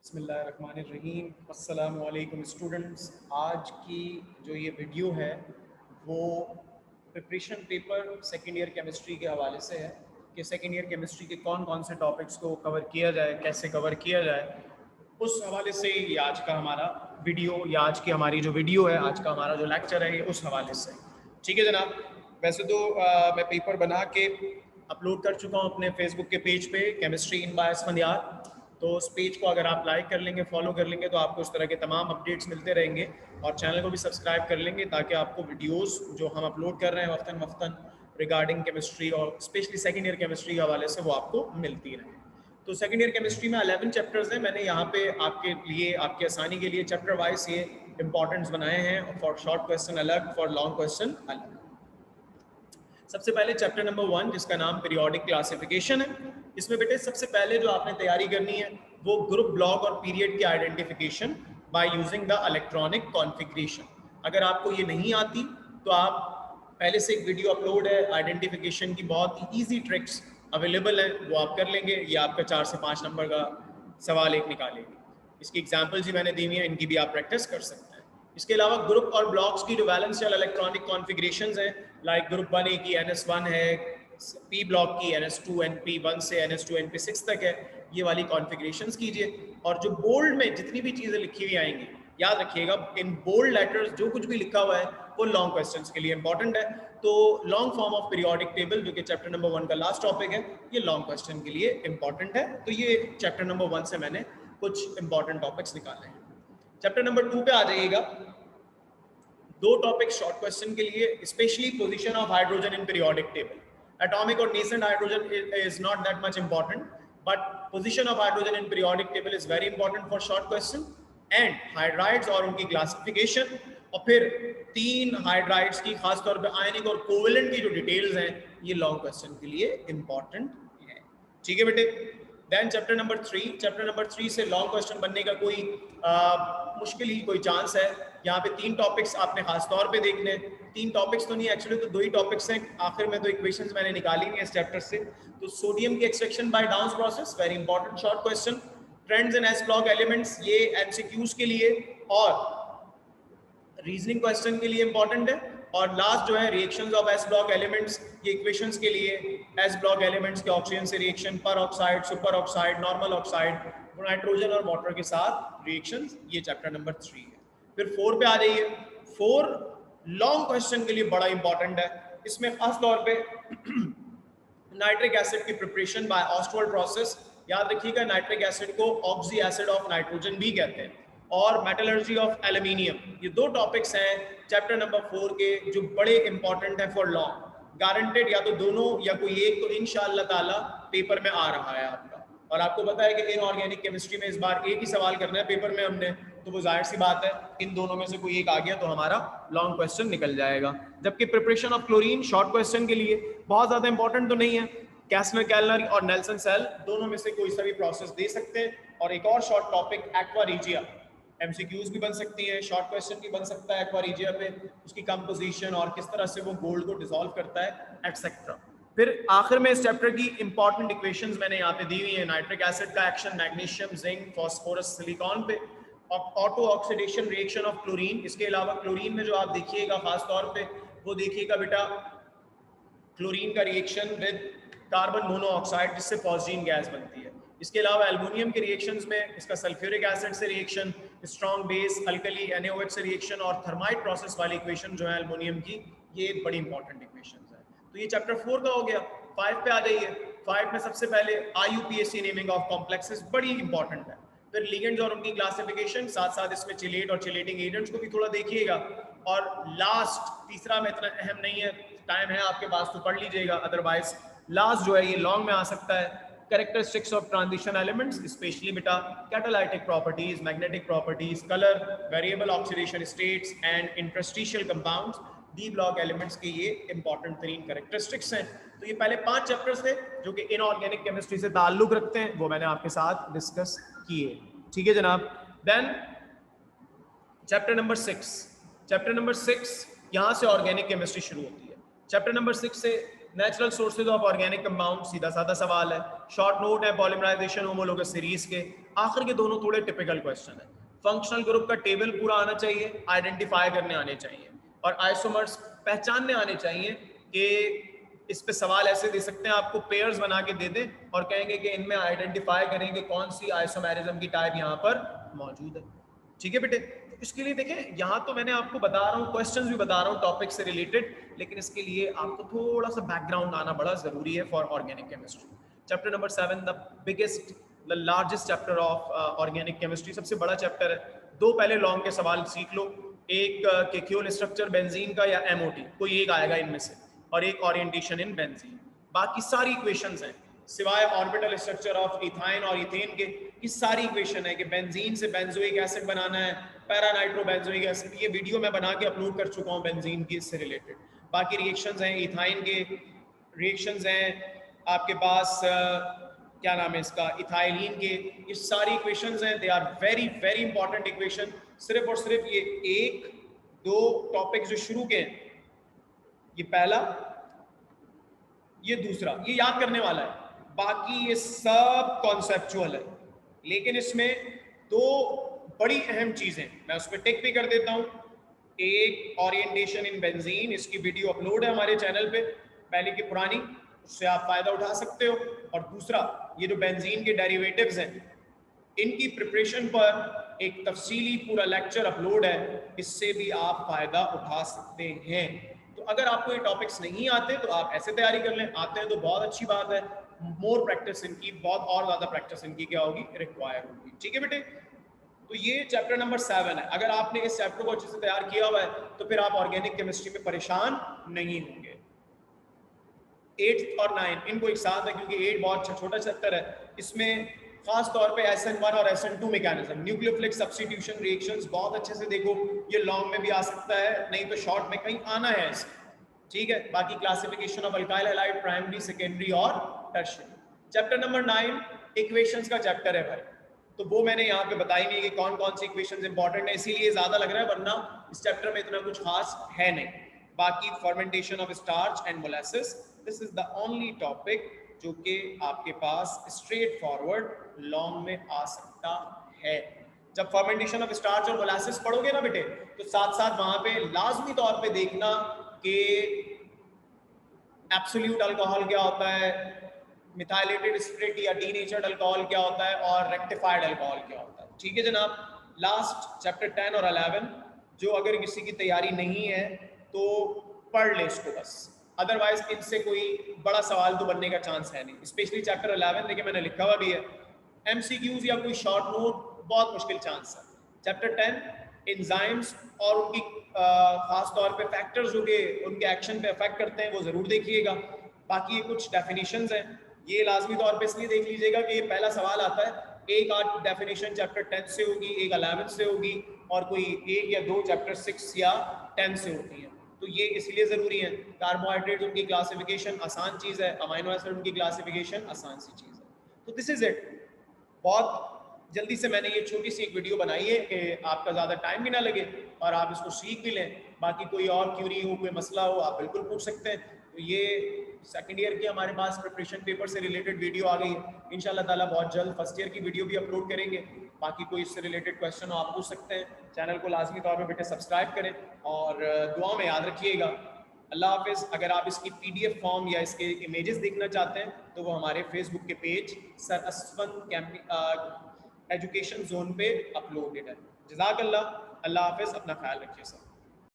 बिस्मिल्लाहिर्रहमानिर्रहीम। अस्सलामु अलैकुम स्टूडेंट्स। आज की जो ये वीडियो है वो preparation paper second year chemistry के हवाले से है कि सेकेंड ईयर केमिस्ट्री के कौन कौन से टॉपिक्स को कवर किया जाए, कैसे कवर किया जाए, उस हवाले से ये आज का हमारा वीडियो या आज की हमारी जो वीडियो है, आज का हमारा जो लेक्चर है, ये उस हवाले से। ठीक है जनाब। वैसे तो मैं पेपर बना के अपलोड कर चुका हूँ अपने फेसबुक के पेज पे, केमिस्ट्री इन बाय असफंदियार। तो उस पेज को अगर आप लाइक कर लेंगे, फॉलो कर लेंगे, तो आपको इस तरह के तमाम अपडेट्स मिलते रहेंगे। और चैनल को भी सब्सक्राइब कर लेंगे ताकि आपको वीडियोस जो हम अपलोड कर रहे हैं वक्तन वक्तन रिगार्डिंग केमिस्ट्री और स्पेशली सेकेंड ईयर केमिस्ट्री के हवाले से वो आपको मिलती रहे। तो सेकेंड ईयर केमिस्ट्री में 11 चैप्टर्स हैं। मैंने यहाँ पे आपके लिए, आपकी आसानी के लिए चैप्टर वाइज ये इंपॉर्टेंट्स बनाए हैं, फॉर शॉर्ट क्वेश्चन अलग, फॉर लॉन्ग क्वेश्चन अलग। सबसे पहले चैप्टर नंबर 1 जिसका नाम पीरियोडिक क्लासिफिकेशन है। इसमें बेटे सबसे पहले जो आपने तैयारी करनी है वो ग्रुप, ब्लॉक और पीरियड की identification by using the electronic configuration. अगर आपको ये नहीं आती तो आप पहले से एक वीडियो अपलोड है आइडेंटिफिकेशन की, बहुत ही ईजी ट्रिक्स अवेलेबल है, वो आप कर लेंगे। ये आपका 4 से 5 नंबर का सवाल एक निकालेगी। इसकी एग्जाम्पल्स भी मैंने दी हुई हैं, इनकी भी आप प्रैक्टिस कर सकते हैं। इसके अलावा ग्रुप और ब्लॉक्स की जो वैलेंस या इलेक्ट्रॉनिक कॉन्फ़िगरेशंस हैं, लाइक ग्रुप 1A की NS1 है, पी ब्लॉक की NS2 NP1 से NS2 NP6 तक है, ये वाली कॉन्फ़िगरेशंस कीजिए। और जो बोल्ड में जितनी भी चीज़ें लिखी हुई आएंगी, याद रखिएगा इन बोल्ड लेटर्स जो कुछ भी लिखा हुआ है वो लॉन्ग क्वेश्चंस के लिए इंपॉर्टेंट है। तो long form of periodic table जो कि चैप्टर नंबर 1 का लास्ट टॉपिक है, ये लॉन्ग क्वेश्चन के लिए इंपॉर्टेंट है। तो ये चैप्टर नंबर 1 से मैंने कुछ इंपॉर्टेंट टॉपिक्स निकाले हैं। चैप्टर नंबर 2 पे आ जाइएगा। दो टॉपिक शॉर्ट क्वेश्चन के लिए, specially position of hydrogen in periodic table. Atomic और nascent hydrogen is not that much important, but position of hydrogen in periodic table is very important for short question. And hydrides और उनकी classification, और फिर 3 hydrides की खासतौर पे आयनिक और covalent की जो डिटेल्स हैं, ये लॉन्ग क्वेश्चन के लिए इंपॉर्टेंट है। ठीक है बेटे। Then chapter number 3, chapter number 3 से लॉन्ग क्वेश्चन बनने का कोई मुश्किल ही कोई चांस है। यहाँ पे 3 टॉपिक्स आपने खास तौर पे देखने, 3 टॉपिक्स तो नहीं, एक्चुअली तो 2 ही टॉपिक्स हैं। आखिर में तो इक्वेशंस मैंने निकाली नहीं है इस चैप्टर से। तो सोडियम की extraction by down process, very important short question. Trends in S block elements, ये एमसीक्यूज के लिए और रीजनिंग क्वेश्चन के लिए इंपॉर्टेंट है। और लास्ट जो है reactions of S block elements, ये इक्वेशंस के लिए एस ब्लॉक एलिमेंट्स के ऑक्सीजन से रिएक्शन, पर oxide, super oxide, normal oxide, nitrogen और वाटर के साथ रिएक्शंस, ये चैप्टर नंबर 3 है। फिर 4 पे आ जाइए। 4 लॉन्ग क्वेश्चन के लिए बड़ा इंपॉर्टेंट है। इसमें खास तौर पे नाइट्रिक एसिड की प्रिपरेशन बाय ऑस्टवाल्ड प्रोसेस, याद रखिएगा नाइट्रिक एसिड को ऑक्सी एसिड ऑफ नाइट्रोजन भी कहते हैं, और मेटलर्जी ऑफ एल्यूमिनियम, ये 2 टॉपिक्स हैं चैप्टर नंबर 4 के जो बड़े इंपॉर्टेंट है फॉर लॉन्ग। गारंटेड या तो दोनों या कोई एक तो इंशाअल्लाह ताला पेपर में आ रहा है आपका। और आपको पता है कि इनऑर्गेनिक केमिस्ट्री में इस बार एक ही सवाल करना है पेपर में हमने, तो वो जाहिर सी बात है इन दोनों में से कोई एक आ गया तो हमारा लॉन्ग क्वेश्चन निकल जाएगा। जबकि preparation of chlorine short question के लिए बहुत ज्यादा इंपॉर्टेंट तो नहीं है। कैस्नर कैलनर और नेल्सन सेल दोनों में से कोई सा भी प्रोसेस दे सकते हैं। और एक और short topic aqua regia, MCQs भी बन सकती हैं, शॉर्ट क्वेश्चन भी बन सकता है एक्वा रीजिया पे, उसकी कंपोजिशन और किस तरह से वो गोल्ड को डिसॉल्व करता है, एटसेट्रा। फिर आखिर में इस चैप्टर की इंपॉर्टेंट इक्वेशंस मैंने यहाँ पे दी हुई है। नाइट्रिक एसिड का action magnesium, zinc, phosphorus, silicon पे, auto oxidation reaction of chlorine. इसके अलावा क्लोरीन में जो आप देखिएगा खास तौर पे, वो देखिएगा बेटा क्लोरीन का रिएक्शन विद कार्बन मोनोऑक्साइड जिससे फॉस्जीन गैस बनती है। इसके अलावा एल्युमिनियम के रिएक्शंस में इसका सल्फ्यूरिक एसिड से reaction, strong base alkali NaOH से रिएक्शन, और थर्माइट प्रोसेस वाली इक्वेशन जो है एल्युमिनियम की, ये एक बड़ी इंपॉर्टेंट इक्वेशन है। तो ये चैप्टर 4 का हो गया। 5 पे आ जाइए। 5 में सबसे पहले IUPAC नेमिंग ऑफ कॉम्प्लेक्सेस, बड़ी इंपॉर्टेंट है। फिर लिगेंड्स और उनकी क्लासिफिकेशन, साथ साथ इसमें चिलेट और चिलेटिंग एजेंट्स को भी थोड़ा देखिएगा। और लास्ट तीसरा में इतना अहम नहीं है, टाइम है आपके पास तो पढ़ लीजिएगा, अदरवाइज लास्ट जो है ये लॉन्ग में आ सकता है। Characteristics of transition elements, specially beta catalytic properties, magnetic properties, colour, variable oxidation states and interstitial compounds, d block elements के ये इंपॉर्टेंट तरीन कैरेक्टरिस्टिक्स हैं। तो ये पहले 5 चैप्टर्स थे जो कि इनऑर्गेनिक केमिस्ट्री से ताल्लुक रखते हैं, वो मैंने आपके साथ डिस्कस किए। ठीक है जनाब। Then chapter number 6, chapter number 6 यहाँ से ऑर्गेनिक केमिस्ट्री शुरू होती है। चैप्टर नंबर 6 से natural sources of organic compound, सीधा साधा सवाल है। शॉर्ट नोट है पॉलीमराइजेशन होमोलोगस सीरीज के। आखिर के दोनों थोड़े टिपिकल क्वेश्चन है। फंक्शनल ग्रुप का टेबल पूरा आना चाहिए, आइडेंटिफाई करने आने चाहिए और आइसोमर्स पहचानने आने चाहिए कि इस पे सवाल ऐसे दे सकते हैं, आपको पेयर्स बना के दे दें और कहेंगे कि इनमें आइडेंटिफाई करेंगे कौन सी आइसोमेरिज्म की टाइप यहाँ पर मौजूद है। ठीक है बेटे, तो इसके लिए देखें यहाँ तो मैंने आपको बता रहा हूँ, क्वेश्चंस भी बता रहा हूँ टॉपिक से रिलेटेड, लेकिन इसके लिए आपको थोड़ा सा बैकग्राउंड आना बड़ा जरूरी है for organic chemistry. Chapter number 7, the biggest the largest chapter of organic chemistry, सबसे बड़ा चैप्टर है। दो पहले लॉन्ग के सवाल सीख लो, एक केक्यूल स्ट्रक्चर बेंजीन का या एमओटी, कोई एक आएगा इनमें से, और एक ओरिएंटेशन इन बेंजीन। बाकी सारी इक्वेशंस हैं सिवाय ऑर्बिटल स्ट्रक्चर ऑफ इथाइन और इथेन के। ये सारी इक्वेशन है कि बेंजीन से बेंजोइक एसिड बनाना है, पैरा नाइट्रोबेंजोइक एसिड, ये वीडियो मैं बना के अपलोड कर चुका हूँ बेंजीन की, इससे रिलेटेड। बाकी रिएक्शंस हैं इथाइन के, रिएक्शंस हैं आपके पास क्या नाम है इसका, इथाइलिन के। ये सारी इक्वेशंस हैं, they are very very important equation. सिर्फ और सिर्फ ये एक दो टॉपिक जो शुरू के हैं, ये पहला ये दूसरा, ये याद करने वाला है, बाकी ये सब कॉन्सेप्चुअल है। लेकिन इसमें दो बड़ी अहम चीजें मैं उस पर टिक भी कर देता हूं। एक ओरिएंटेशन इन बेंजीन, इसकी वीडियो अपलोड है हमारे चैनल पे, पहले की पुरानी, उससे आप फायदा उठा सकते हो। और दूसरा ये जो बेंजीन के डेरिवेटिव्स हैं, इनकी प्रिपरेशन पर एक तफसीली पूरा लेक्चर अपलोड है, इससे भी आप फायदा उठा सकते हैं। तो अगर आपको ये टॉपिक्स नहीं आते तो आप ऐसे तैयारी कर लें, आते हैं तो बहुत अच्छी बात है, मोर प्रैक्टिस इनकी, बहुत और ज्यादा प्रैक्टिस इनकी क्या होगी, रिक्वायर होगी। ठीक है बेटे, तो ये चैप्टर नंबर 7 है। अगर आपने इस चैप्टर को अच्छे से तैयार किया हुआ है तो फिर आप ऑर्गेनिक केमिस्ट्री में परेशान नहीं होंगे। 8 और 9 इनको एक साथ है, क्योंकि 8 बहुत छोटा चैप्टर है, इसमें खास तौर पे SN1 और SN2 mechanism, nucleophilic substitution reactions बहुत अच्छे से देखो। ये लॉन्ग में भी आ सकता है, नहीं तो शॉर्ट में कहीं आना है इसमें। ठीक है, बाकी classification of alkyl halide, primary, secondary और टर्शियरी। चैप्टर नंबर 9 इक्वेशंस का चैप्टर है भाई, तो वो मैंने यहाँ पे बताई नहीं कि कौन कौन सी इक्वेशंस इंपॉर्टेंट है, इसीलिए ज्यादा लग रहा है, वरना इस चैप्टर में इतना कुछ खास है नहीं। बाकी fermentation of starch and molasses, this is the only topic जो कि आपके पास स्ट्रेट फॉरवर्ड लॉन्ग में आ सकता है। जब फर्मेंटेशन ऑफ स्टार्च और मोलासिस पढ़ोगे ना बेटे, तो साथ साथ वहां पे लाजमी तौर पे देखना कि एब्सोल्यूट अल्कोहल क्या होता है, मिथाइलेटेड स्पिरिट या डीनेचर्ड अल्कोहल क्या होता है, और रेक्टिफाइड अल्कोहल क्या होता है। ठीक है जनाब, लास्ट चैप्टर 10 और 11 जो अगर किसी की तैयारी नहीं है तो पढ़ ले इसको बस, अदरवाइज इनसे कोई बड़ा सवाल तो बनने का चांस है नहीं। स्पेशली चैप्टर 11 देखिए मैंने लिखा हुआ भी है, MCQs या कोई शॉर्ट नोट बहुत मुश्किल चांस है। चैप्टर 10 एंजाइम्स और उनकी खास तौर पे फैक्टर्स जो कि उनके एक्शन पे अफेक्ट करते हैं वो जरूर देखिएगा। बाकी ये कुछ डेफिनेशंस हैं, ये लाजमी तौर पे इसलिए देख लीजिएगा कि ये पहला सवाल आता है, एक आध डेफिनेशन चैप्टर 10 से होगी, एक 11 से होगी, और कोई एक या दो चैप्टर 6 या 10 से होती है, तो ये इसलिए जरूरी है। कार्बोहाइड्रेट उनकी क्लासिफिकेशन आसान चीज है, अमाइनो एसिड उनकी क्लासिफिकेशन आसान सी चीज है। तो दिस इज इट, बहुत जल्दी से मैंने ये छोटी सी एक वीडियो बनाई है कि आपका ज़्यादा टाइम भी ना लगे और आप इसको सीख भी लें। बाकी कोई और क्यूरी हो, कोई मसला हो, आप बिल्कुल पूछ सकते हैं। तो ये सेकंड ईयर की हमारे पास प्रिपरेशन पेपर से रिलेटेड वीडियो आ गई है, इंशाल्लाह ताला बहुत जल्द फर्स्ट ईयर की वीडियो भी अपलोड करेंगे। बाकी कोई इससे रिलेटेड क्वेश्चन हो आप पूछ सकते हैं। चैनल को लाजमी तौर पर बेटे सब्सक्राइब करें और दुआ में याद रखिएगा। अल्लाह हाफिज़। अगर आप इसकी PDF फॉर्म या इसके इमेजेस देखना चाहते हैं तो वो हमारे फेसबुक के पेज सर असफन एजुकेशन जोन पे अपलोडेड है। जज़ाकल्लाह, अल्लाह हाफिज़, अपना ख्याल रखिए सब।